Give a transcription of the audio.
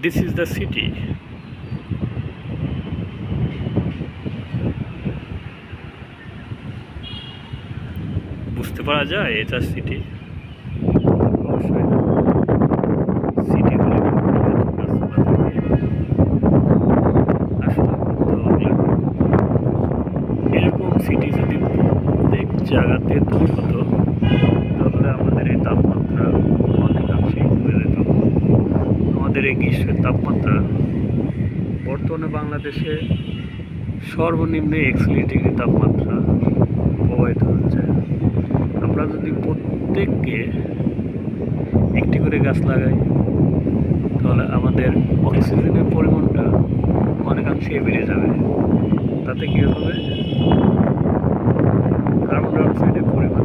This is the city. বুঝতে পারা যায় এটা সিটি? অবশ্যই না। সিটি হলে আসলে এরকম সিটি যদি প্রত্যেক জায়গাতে তৈরি হতো তাহলে আমাদের এই তাপমাত্রা অনেকাংশেই কমে যেত। আমাদের এই গ্রীষ্মের তাপমাত্রা বর্তমানে বাংলাদেশে সর্বনিম্ন 41 ডিগ্রি তাপমাত্রা প্রবাহিত হচ্ছে। আমরা যদি প্রত্যেককে একটি করে গাছ লাগাই তাহলে আমাদের অক্সিজেনের পরিমাণটা অনেকাংশেই বেড়ে যাবে। তাতে কী হবে? কার্বন ডাইঅক্সাইডের পরিমাণ